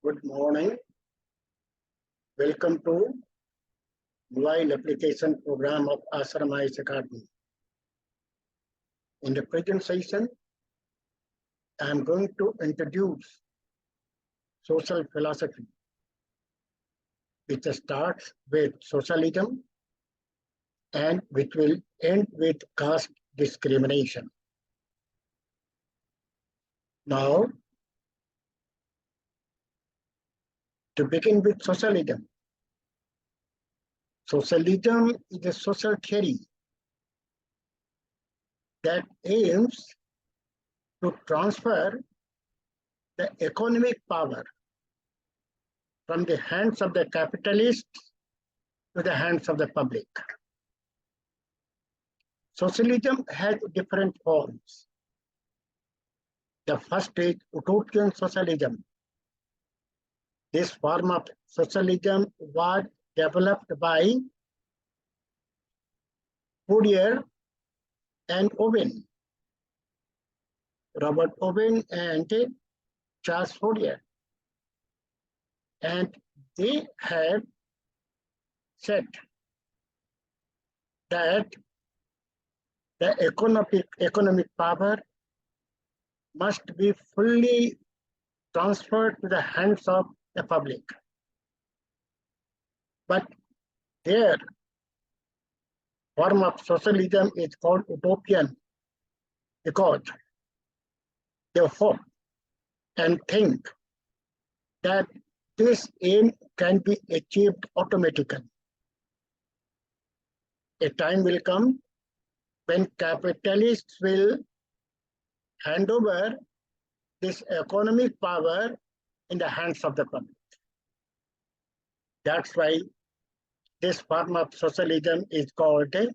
Good morning. Welcome to Mobile Application Program of Ashram Academy. In the present session, I am going to introduce social philosophy, which starts with socialism and which will end with caste discrimination. Now, to begin with socialism. Socialism is a social theory that aims to transfer the economic power from the hands of the capitalists to the hands of the public. Socialism has different forms. The first is utopian socialism. This form of socialism was developed by Fourier and Owen, Robert Owen and Charles Fourier. And they have said that the economic power must be fully transferred to the hands of the public. But their form of socialism is called utopian because they hope and think that this aim can be achieved automatically. A time will come when capitalists will hand over this economic power in the hands of the public. That's why this form of socialism is called a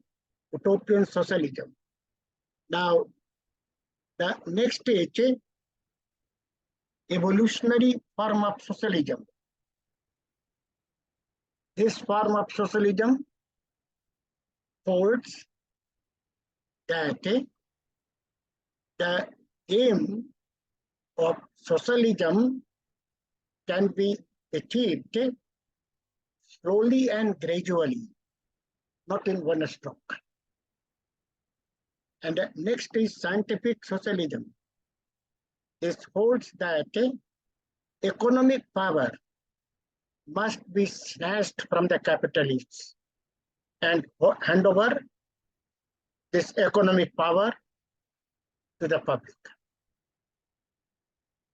utopian socialism. Now, the next stage, evolutionary form of socialism. This form of socialism holds that the aim of socialism can be achieved slowly and gradually, not in one stroke. And the next is scientific socialism. This holds that economic power must be snatched from the capitalists and hand over this economic power to the public.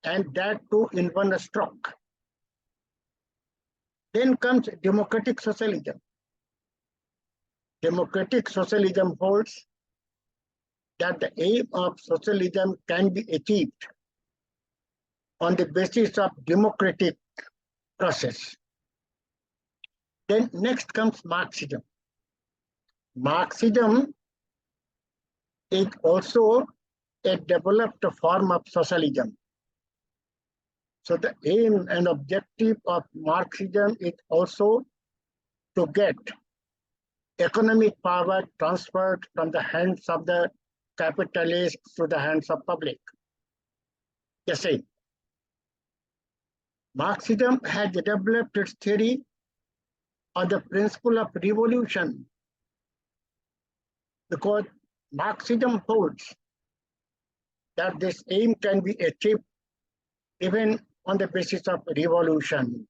And that too in one stroke. Then comes democratic socialism. Democratic socialism holds that the aim of socialism can be achieved on the basis of democratic process. Then next comes Marxism. Marxism is also a developed form of socialism. So the aim and objective of Marxism is also to get economic power transferred from the hands of the capitalists to the hands of public. The same. Marxism has developed its theory on the principle of revolution because Marxism holds that this aim can be achieved even on the basis of revolution,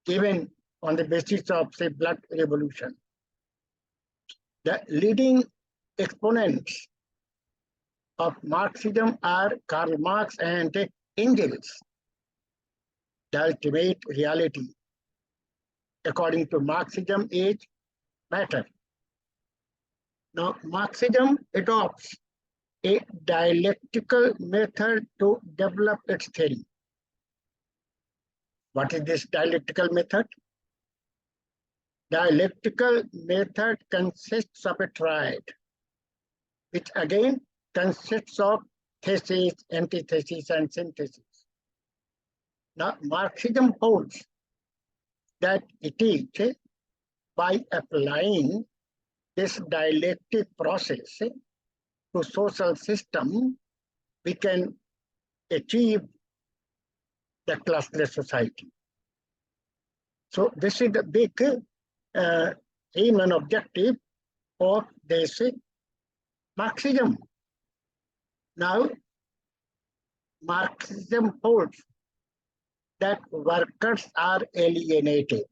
even on the basis of, say, blood revolution. The leading exponents of Marxism are Karl Marx and Engels. The ultimate reality, according to Marxism, is matter. Now, Marxism adopts a dialectical method to develop its theory. What is this dialectical method? Dialectical method consists of a triad, which again consists of thesis, antithesis, and synthesis. Now, Marxism holds that it is by applying this dialectic process to social system, we can achieve the classless society. So this is the big aim and objective of this Marxism. Now, Marxism holds that workers are alienated.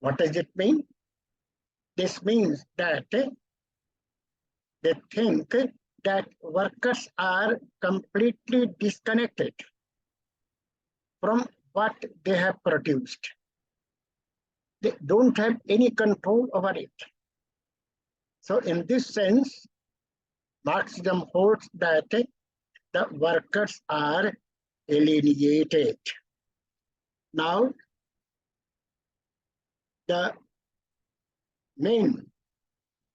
What does it mean? This means that they think that workers are completely disconnected from what they have produced. They don't have any control over it. So in this sense, Marxism holds that the workers are alienated. Now, the main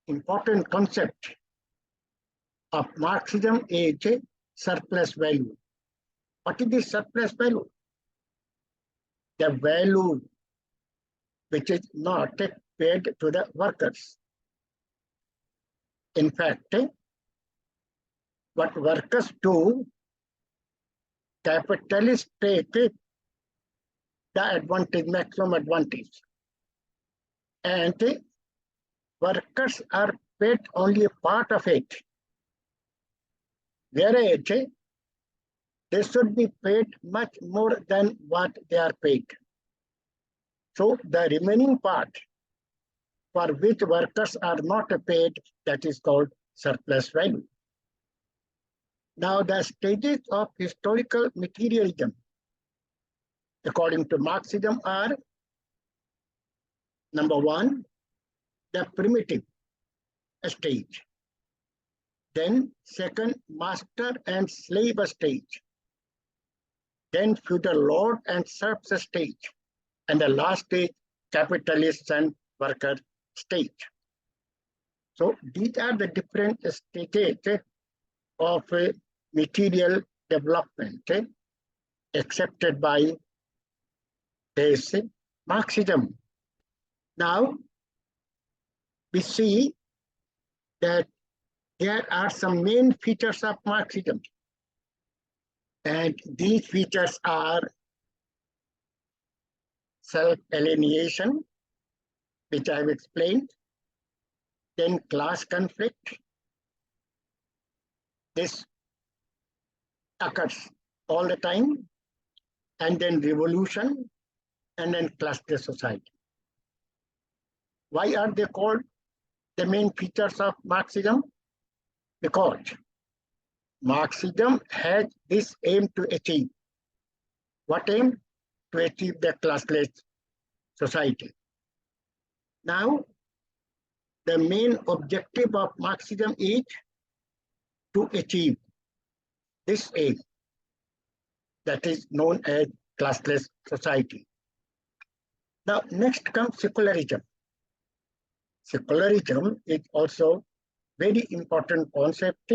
important concept of Marxism is surplus value. What is the surplus value? The value which is not paid to the workers. In fact, what workers do, capitalists take the advantage, maximum advantage. And workers are paid only a part of it. Whereas they should be paid much more than what they are paid. So the remaining part for which workers are not paid, that is called surplus value. Now the stages of historical materialism, according to Marxism, are: number one, the primitive stage. Then second, master and slave stage. Then feudal lord and serfs stage. And the last stage, capitalist and worker stage. So these are the different stages of material development accepted by this Marxism. Now, we see that there are some main features of Marxism. And these features are self-alienation, which I have explained, then class conflict. This occurs all the time, and then revolution, and then classless society. Why are they called the main features of Marxism? Because Marxism has this aim to achieve. What aim? To achieve the classless society. Now, the main objective of Marxism is to achieve this aim, that is known as classless society. Now, next comes secularism. Secularism is also very important concept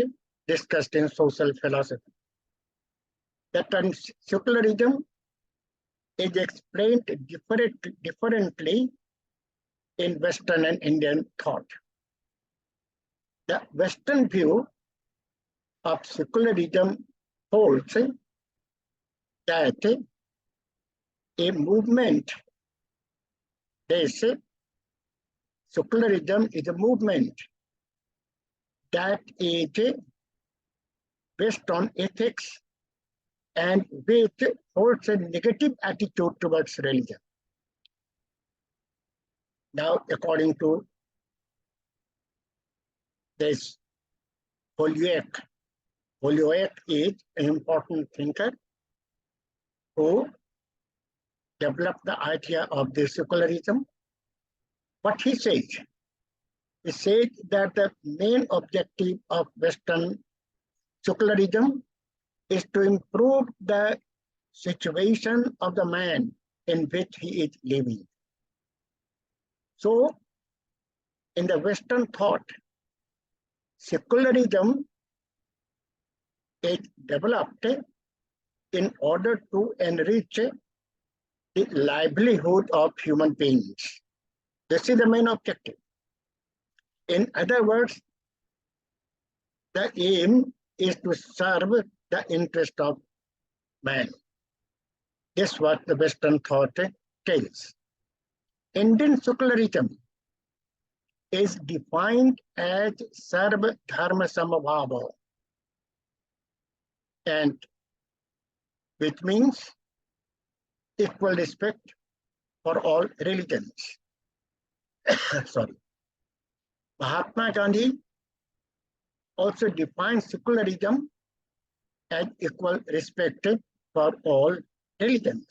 discussed in social philosophy. The term secularism is explained differently in Western and Indian thought. The Western view of secularism holds that a movement, they say, secularism is a movement that is based on ethics and which holds a negative attitude towards religion. Now, according to this Holyoake is an important thinker who developed the idea of the secularism. What he says that the main objective of Western secularism is to improve the situation of the man in which he is living. So, in the Western thought, secularism is developed in order to enrich the livelihood of human beings. This is the main objective. In other words, the aim is to serve the interest of man. This is what the Western thought tells. Indian secularism is defined as Sarva Dharma Samabhava, and which means equal respect for all religions. Sorry. Mahatma Gandhi also defines secularism as equal respect for all religions.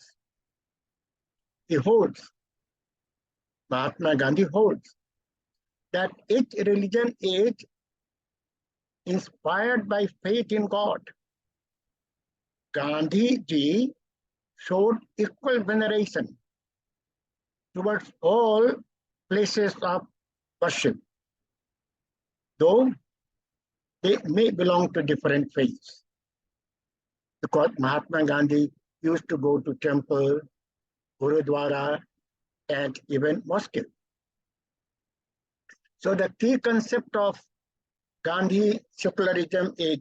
Mahatma Gandhi holds that each religion is inspired by faith in God. Gandhi ji showed equal veneration towards all places of worship, though they may belong to different faiths. Because Mahatma Gandhi used to go to temple, Gurudwara, and even mosque. So the key concept of Gandhi secularism is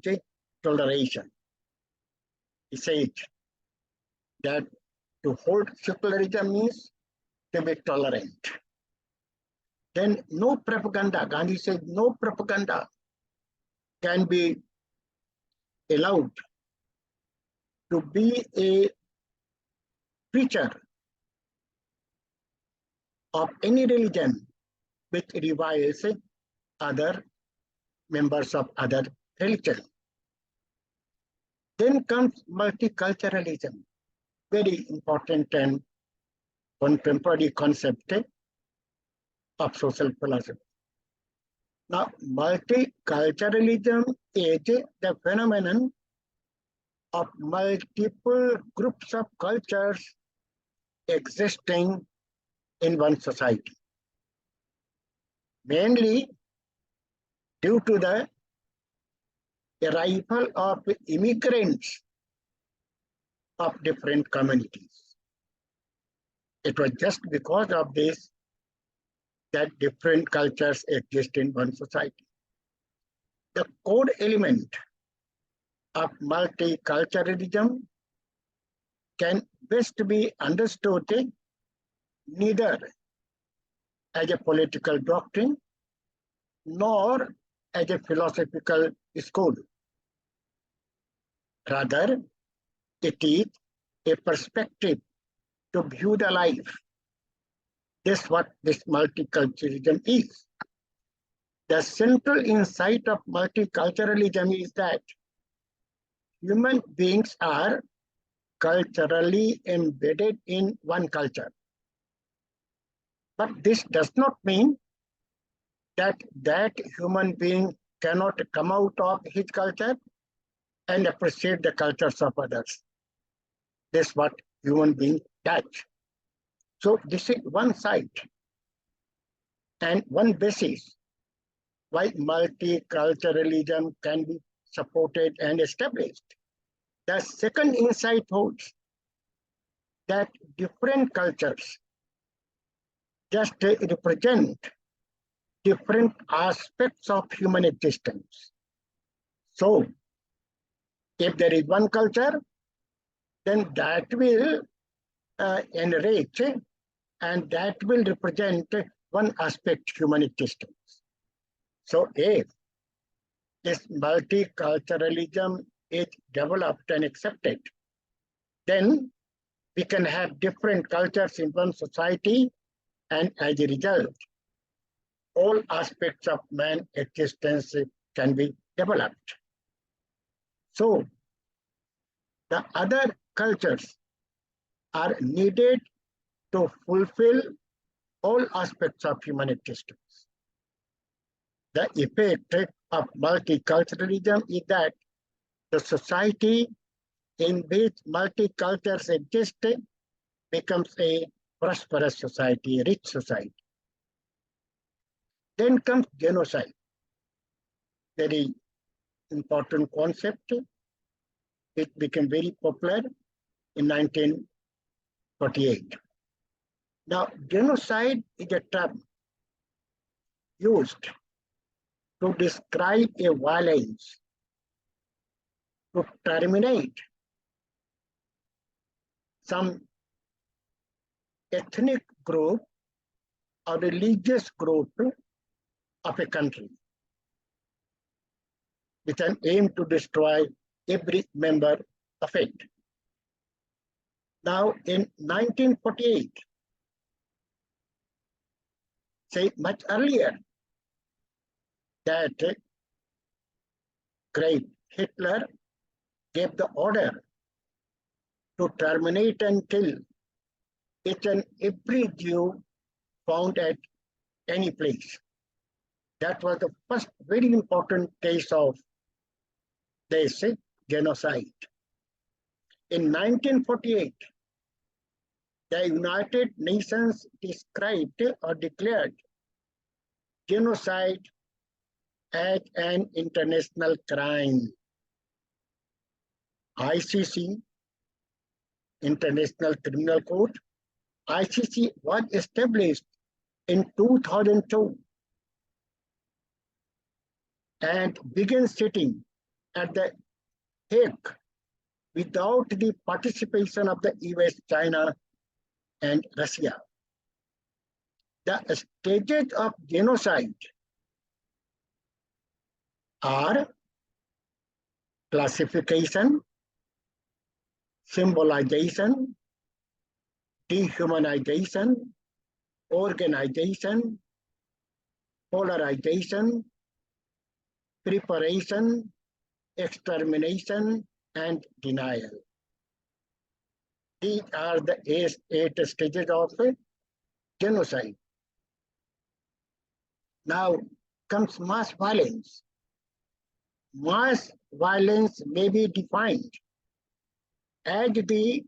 toleration. He said that to hold secularism means to be tolerant. Then no propaganda, Gandhi said no propaganda can be allowed to be a preacher of any religion which reviles other members of other religion. Then comes multiculturalism, very important and contemporary concept of social philosophy. Now, multiculturalism is the phenomenon of multiple groups of cultures existing in one society, mainly due to the arrival of immigrants of different communities. It was just because of this that different cultures exist in one society. The core element of multiculturalism can best be understood neither as a political doctrine nor as a philosophical school. Rather, it is a perspective to view the life. This is what this multiculturalism is. The central insight of multiculturalism is that human beings are culturally embedded in one culture. But this does not mean that that human being cannot come out of his culture and appreciate the cultures of others. This is what human beings touch. So this is one side and one basis why multiculturalism can be supported and established. The second insight holds that different cultures just represent different aspects of human existence. So if there is one culture, then that will enrich and that will represent one aspect human existence. So if this multiculturalism is developed and accepted, then we can have different cultures in one society, and as a result, all aspects of man's existence can be developed. So the other cultures are needed to fulfill all aspects of human existence. The effect of multiculturalism is that the society in which multicultures exist becomes a prosperous society, a rich society. Then comes genocide, very important concept. It became very popular in 1948. Now, genocide is a term used to describe a violence to terminate some ethnic group or religious group of a country with an aim to destroy every member of it. Now, in 1948, say much earlier, that great Hitler gave the order to terminate and kill each and every Jew found at any place. That was the first very important case of this genocide. In 1948, the United Nations described or declared genocide as an international crime. ICC, International Criminal Court, ICC was established in 2002 and began sitting at the Hague without the participation of the US, China, and Russia. The stages of genocide are classification, symbolization, dehumanization, organization, polarization, preparation, extermination, and denial. These are the eight stages of genocide. Now comes mass violence. Mass violence may be defined as the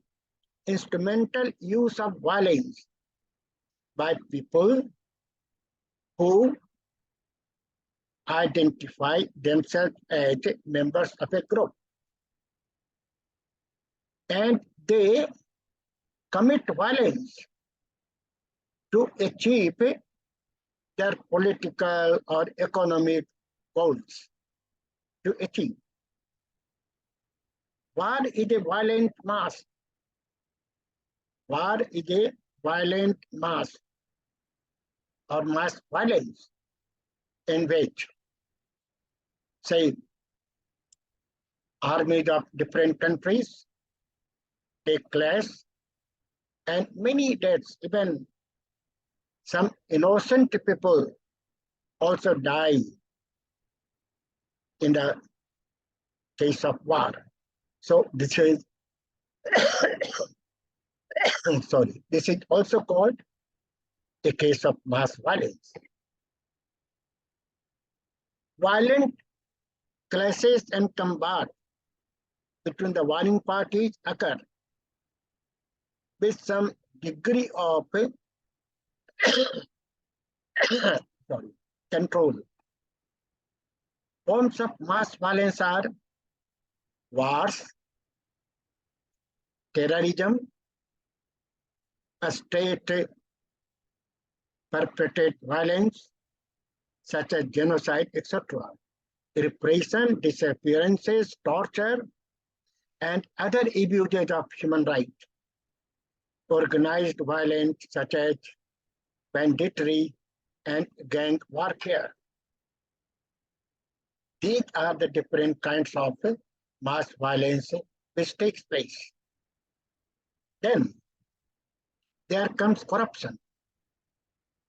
instrumental use of violence by people who identify themselves as members of a group, and they commit violence to achieve their political or economic goals. To achieve. War is a violent mass. War is a violent mass or mass violence in which, say, armies of different countries take clash and many deaths, even some innocent people also die in the case of war. So this is sorry, this is also called a case of mass violence. Violent clashes and combat between the warring parties occur with some degree of control. Forms of mass violence are wars, terrorism, a state perpetrate violence such as genocide, etc. Repression, disappearances, torture, and other abuses of human rights. Organized violence such as banditry and gang warfare. These are the different kinds of mass violence which takes place. Then there comes corruption,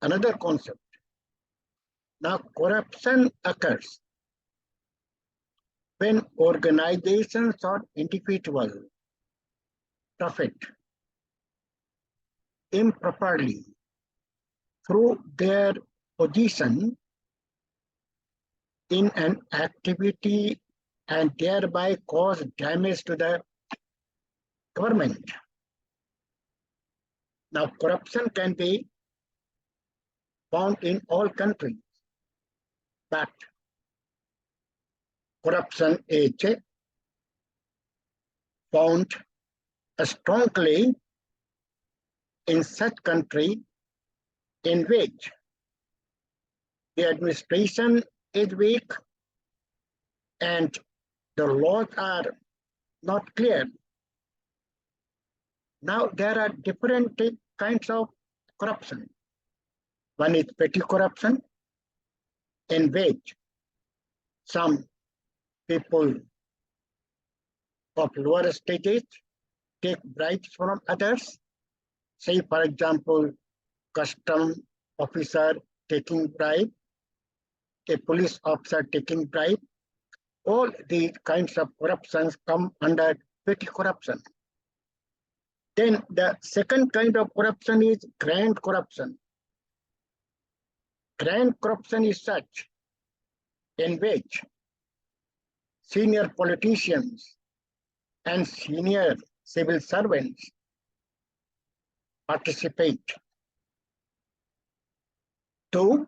another concept. Now corruption occurs when organizations or individuals profit improperly through their position in an activity and thereby cause damage to the government. Now, corruption can be found in all countries, but corruption is found strongly in such country in which the administration is weak and the laws are not clear. Now there are different kinds of corruption. One is petty corruption, in which some people of lower stages take bribes from others. Say, for example, custom officer taking bribe, a police officer taking bribe. All these kinds of corruptions come under petty corruption. Then the second kind of corruption is grand corruption. Grand corruption is such in which senior politicians and senior civil servants participate to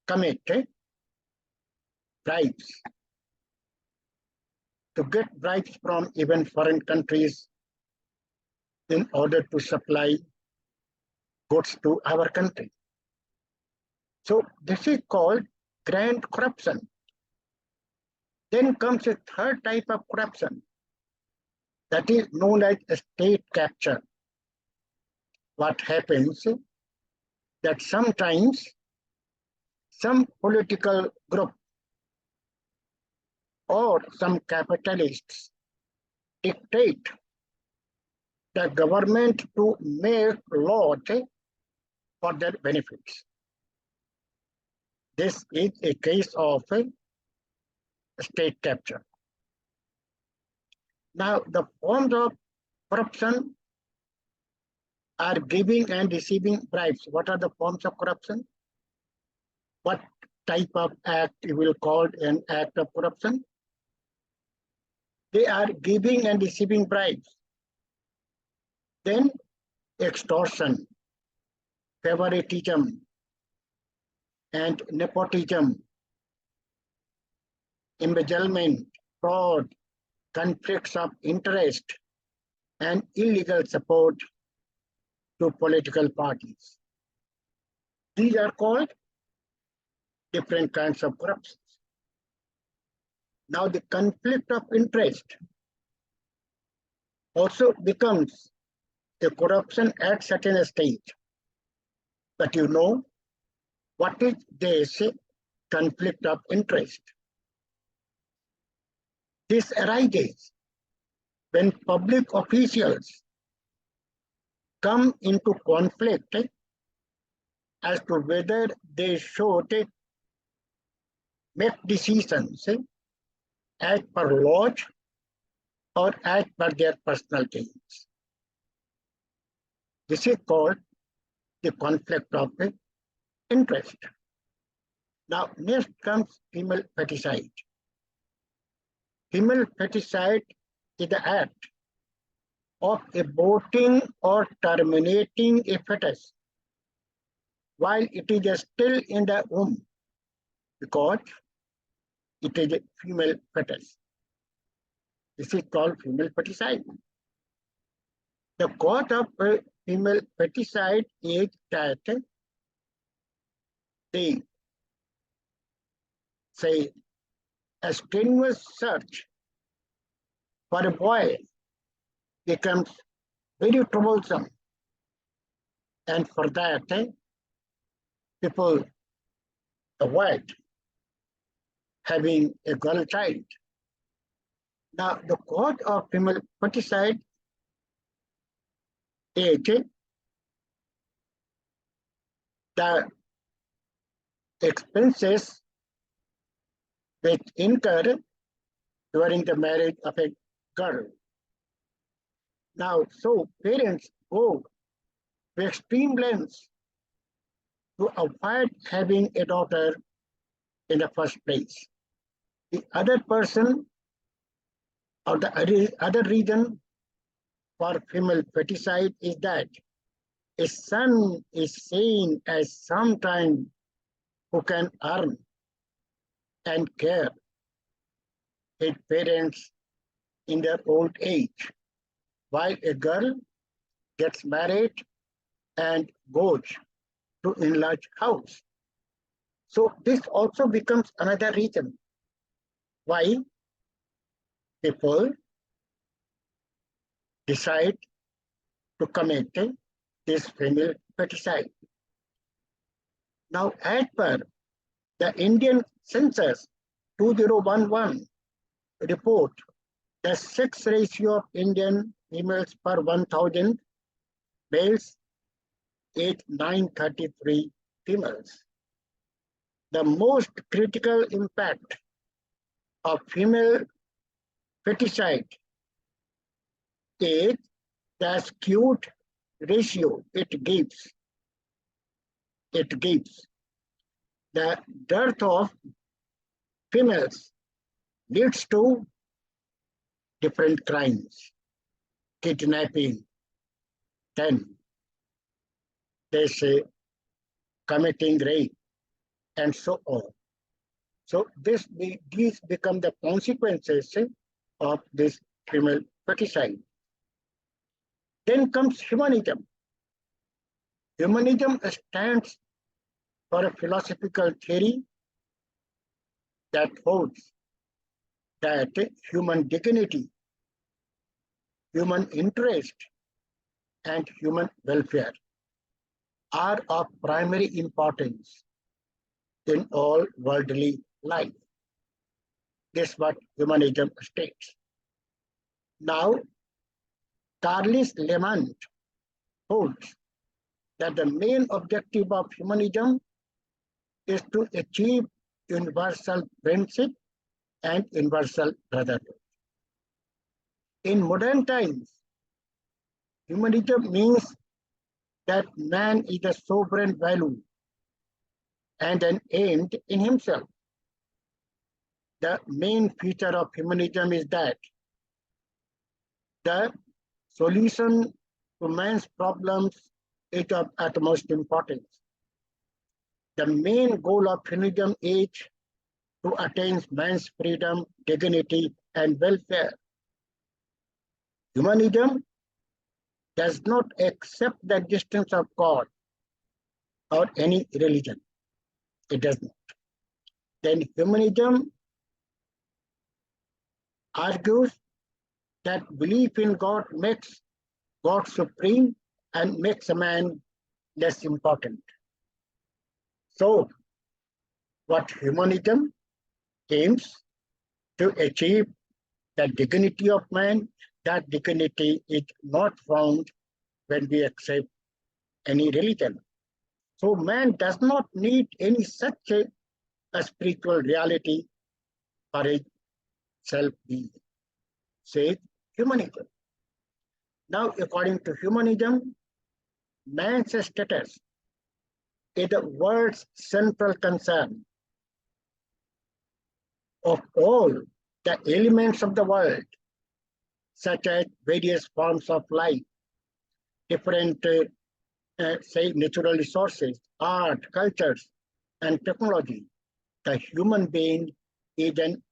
commit bribes, to get bribes from even foreign countries in order to supply goods to our country. So this is called grand corruption. Then comes a third type of corruption that is known as state capture. What happens that sometimes some political group or some capitalists dictate the government to make laws for their benefits. This is a case of state capture. Now, the forms of corruption are giving and receiving bribes. What are the forms of corruption? What type of act you will call an act of corruption? They are giving and receiving bribes. Then extortion, favoritism, and nepotism, embezzlement, fraud, conflicts of interest, and illegal support to political parties. These are called different kinds of corruption. Now the conflict of interest also becomes a corruption at certain stage. But you know, what is this conflict of interest? This arises when public officials come into conflict as to whether they should make decisions as per laws or as per their personal gains. This is called the conflict of interest. Now, next comes female feticide. Female feticide is the act of aborting or terminating a fetus while it is still in the womb because it is a female fetus. This is called female feticide. The cause of female feticide is that they say a strenuous search for a boy becomes very troublesome, and for that people avoid having a girl child. Now the cause of female feticide is the expenses which incur during the marriage of a girl. Now, so parents go to extreme lengths to avoid having a daughter in the first place. The other person or the other reason for female feticide is that a son is seen as sometime who can earn and care his parents in their old age, while a girl gets married and goes to enlarge house. So this also becomes another reason why people decide to commit this female feticide. Now, as per the Indian Census 2011 report, the sex ratio of Indian females per 1,000 males is 933 females. The most critical impact of female feticide is the skewed ratio it gives. It gives. The dearth of females leads to different crimes, kidnapping, then they say committing rape, and so on. So these become the consequences of this female feticide. Then comes humanism. Humanism stands for a philosophical theory that holds that human dignity, human interest, and human welfare are of primary importance in all worldly life. This is what humanism states. Now, Carlis Lemant holds that the main objective of humanism is to achieve universal friendship and universal brotherhood. In modern times, humanism means that man is a sovereign value and an end in himself. The main feature of humanism is that the solution to man's problems is of utmost importance. The main goal of humanism is to attain man's freedom, dignity, and welfare. Humanism does not accept the existence of God or any religion. It does not. Then humanism argues that belief in God makes God supreme and makes a man less important. So, what humanism aims to achieve the dignity of man, that dignity is not found when we accept any religion. So man does not need any such a spiritual reality for his self-being, says humanism. Now, according to humanism, man's status is the world's central concern. Of all the elements of the world, such as various forms of life, different say natural resources, art, cultures, and technology, the human being is an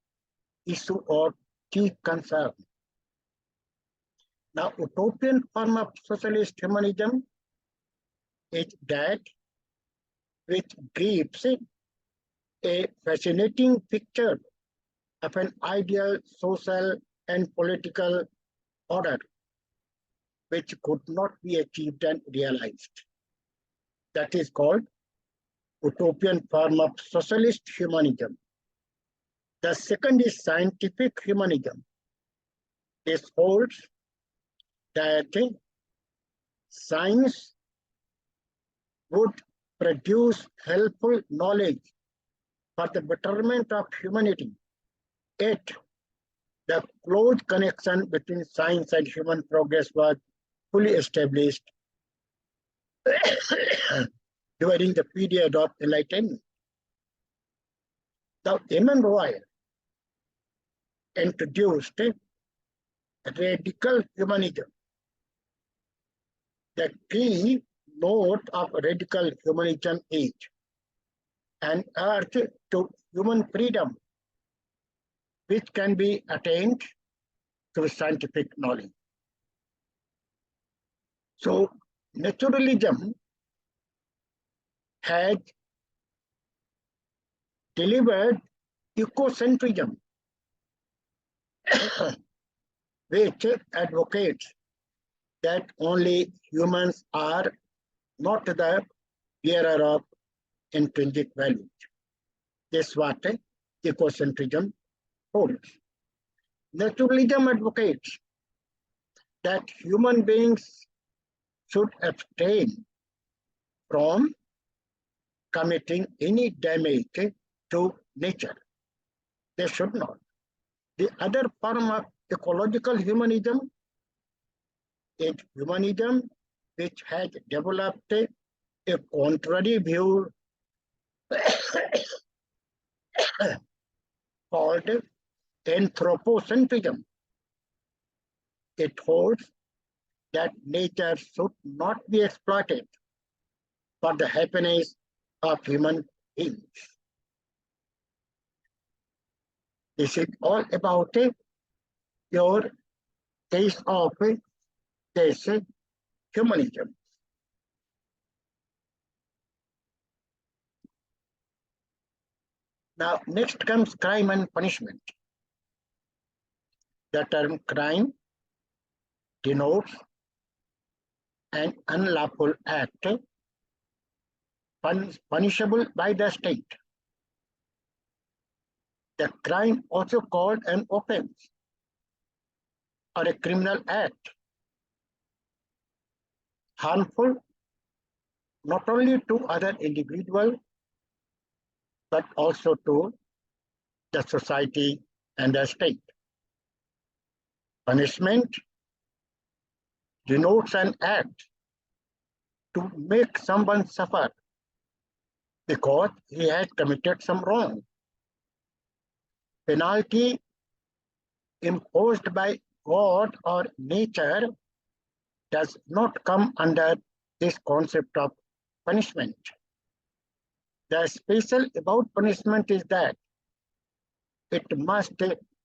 issue of chief concern. Now, utopian form of socialist humanism is that which gives a fascinating picture of an ideal social and political order which could not be achieved and realized. That is called utopian form of socialist humanism. The second is scientific humanism. This holds that science would produce helpful knowledge for the betterment of humanity. Yet, the close connection between science and human progress was fully established during the period of enlightenment. Now, Eamon Royal introduced radical humanism. The key note of radical humanism is an urge to human freedom, which can be attained through scientific knowledge. So, naturalism has delivered ecocentrism, which advocates that only humans are not the bearer of intrinsic value. This is what ecocentrism holds. Naturalism advocates that human beings should abstain from committing any damage to nature. They should not. The other form of ecological humanism is humanism which has developed a contrary view called anthropocentrism. It holds that nature should not be exploited for the happiness of human beings. This is all about your case of this humanism. Now, next comes crime and punishment. The term crime denotes an unlawful act punishable by the state. The crime also called an offense or a criminal act, harmful not only to other individuals, but also to the society and the state. Punishment denotes an act to make someone suffer because he has committed some wrong. Penalty imposed by God or nature does not come under this concept of punishment. The special about punishment is that it must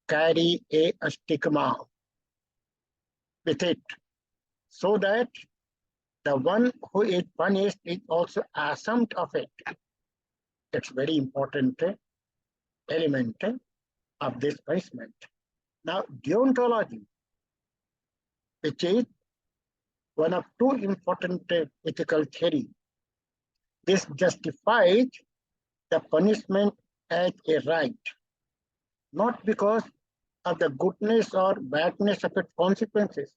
carry a stigma with it, so that the one who is punished is also ashamed of it. It's very important element of this punishment. Now, deontology, which is one of two important ethical theories. This justifies the punishment as a right, not because of the goodness or badness of its consequences,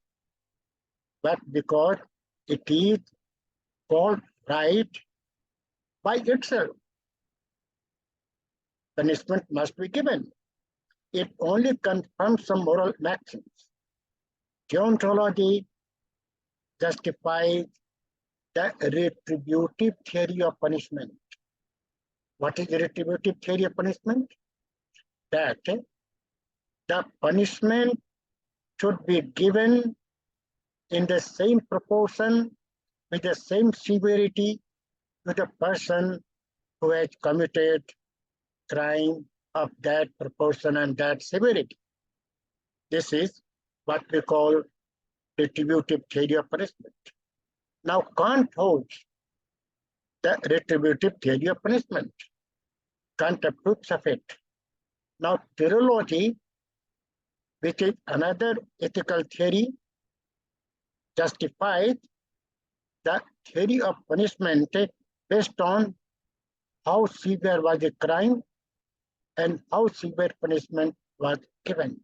but because it is called right by itself. Punishment must be given. It only confirms some moral maxims. Deontology justifies the retributive theory of punishment. What is the retributive theory of punishment? That the punishment should be given in the same proportion, with the same severity to the person who has committed crime of that proportion and that severity. This is what we call retributive theory of punishment. Now, Kant holds the retributive theory of punishment. Kant approves of it. Now, teleology, which is another ethical theory, justifies the theory of punishment based on how severe was the crime and how severe punishment was given.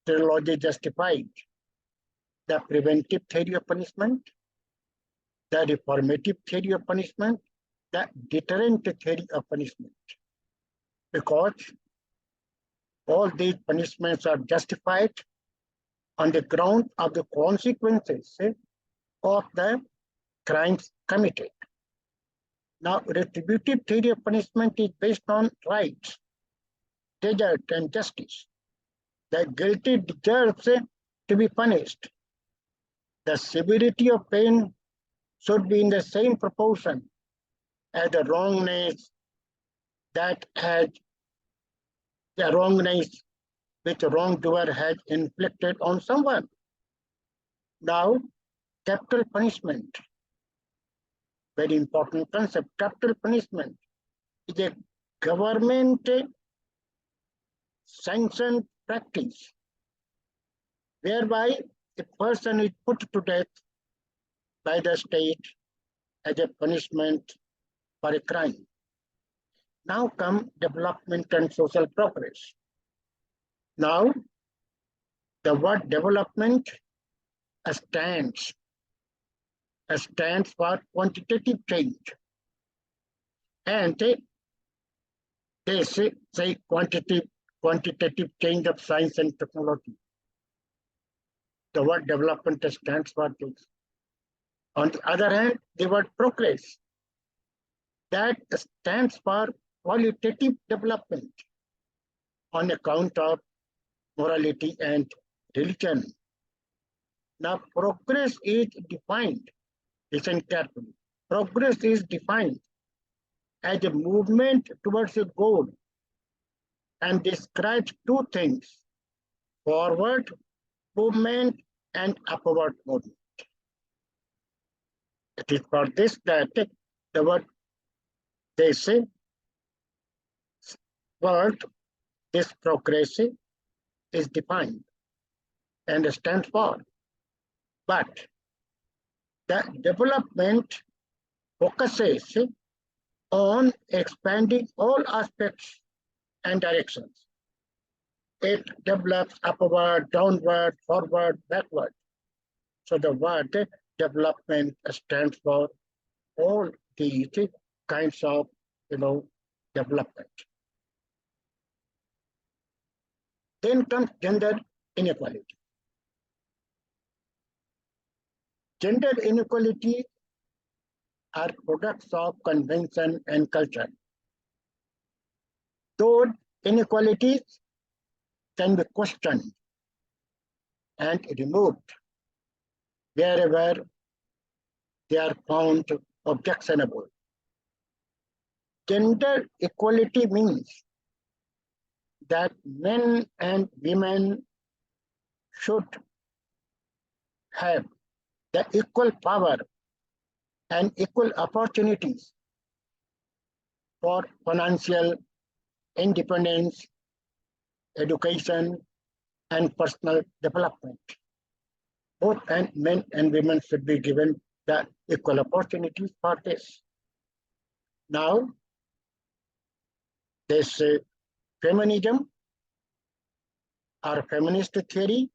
Teleology justifies the preventive theory of punishment, the reformative theory of punishment, the deterrent theory of punishment, because all these punishments are justified on the ground of the consequences of the crimes committed. Now, retributive theory of punishment is based on rights, desert, and justice. The guilty deserves to be punished. The severity of pain should be in the same proportion as the wrongness which the wrongdoer has inflicted on someone. Now, capital punishment, very important concept. Capital punishment is a government sanctioned practice whereby a person is put to death by the state as a punishment for a crime. Now come development and social progress. Now, the word development stands for quantitative change. And they say quantitative change of science and technology. The word development stands for this. On the other hand, the word progress, that stands for qualitative development on account of morality and religion. Now, progress is defined, listen carefully. Progress is defined as a movement towards a goal and describes two things: forward movement and upward movement. It is for this that the word, they say, word, this progress is defined and stands for. But the development focuses on expanding all aspects and directions. It develops upward, downward, forward, backward. So the word development stands for all these kinds of, development. Then comes gender inequality. Gender inequality are products of convention and culture. Those inequalities can be questioned and removed wherever they are found objectionable. Gender equality means that men and women should have the equal power and equal opportunities for financial independence, education, and personal development. Both men and women should be given the equal opportunities for this. Now, this feminism or feminist theory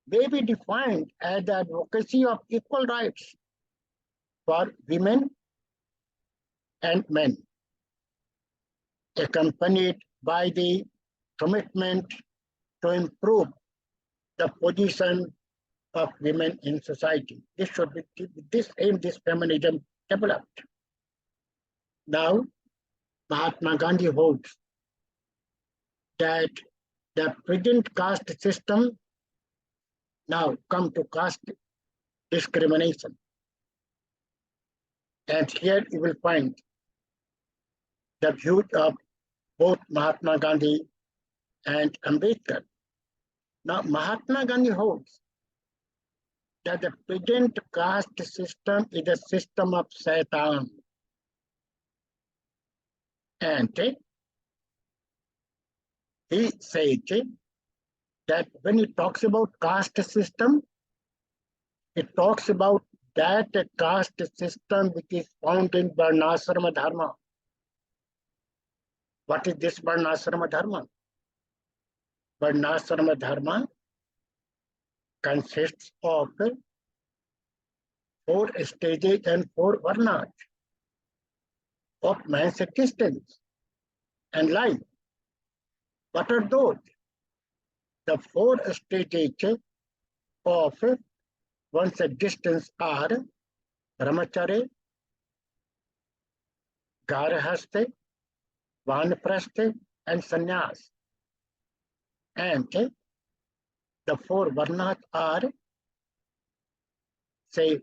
may be defined as the advocacy of equal rights for women and men, accompanied by the commitment to improve the position of women in society. This should be this feminism developed. Now, Mahatma Gandhi holds that the present caste system now come to caste discrimination. And here you will find the views of both Mahatma Gandhi and Ambedkar. Now, Mahatma Gandhi holds that the present caste system is a system of Satan. And he says that when he talks about caste system, he talks about that caste system which is found in Varnashrama Dharma. What is this Varnashrama Dharma? Varnashrama Dharma consists of 4 stages and 4 varnas of man's existence and life. What are those? The 4 stages of one's existence are Brahmacharya, Garahastha, Vanaprastha, and Sannyas. And the 4 varnas are, say,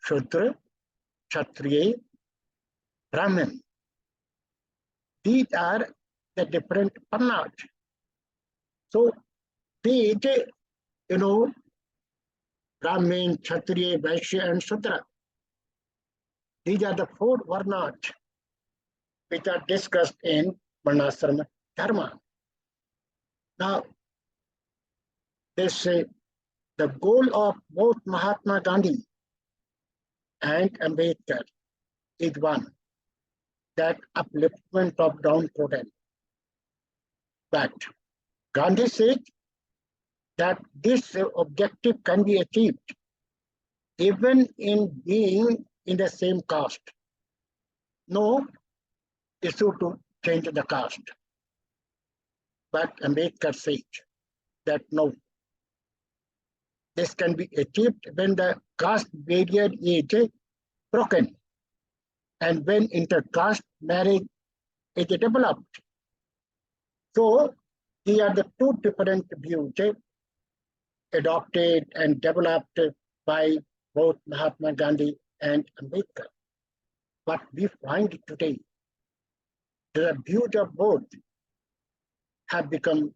Shudra, Kshatriya, Brahmin. These are the different varnas. So these, Brahmin, Kshatriya, Vaishya, and Shudra. These are the 4 varnas which are discussed in Varnashrama Dharma. Now, this The goal of both Mahatma Gandhi and Ambedkar is one, that upliftment of downtrodden. But Gandhi said that this objective can be achieved even in being in the same caste. No issue to change the caste. But Ambedkar said that no, this can be achieved when the caste barrier is broken and when intercaste marriage is developed. So these are the two different views adopted and developed by both Mahatma Gandhi and Ambedkar. But we find today the views of both have become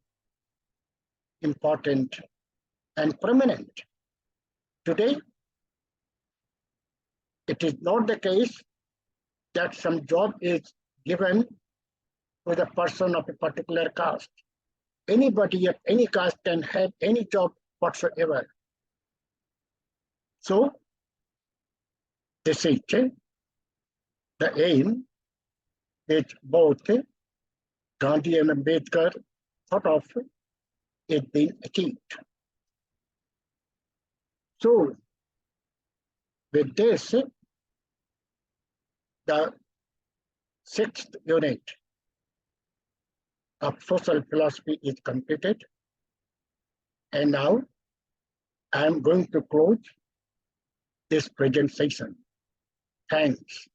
important and prominent. Today, it is not the case that some job is given to the person of a particular caste. Anybody of any caste can have any job whatsoever. So, this is the aim which both Gandhi and Ambedkar thought of is being achieved. So, with this, the sixth unit of social philosophy is completed. And now I am going to close this presentation. Thanks.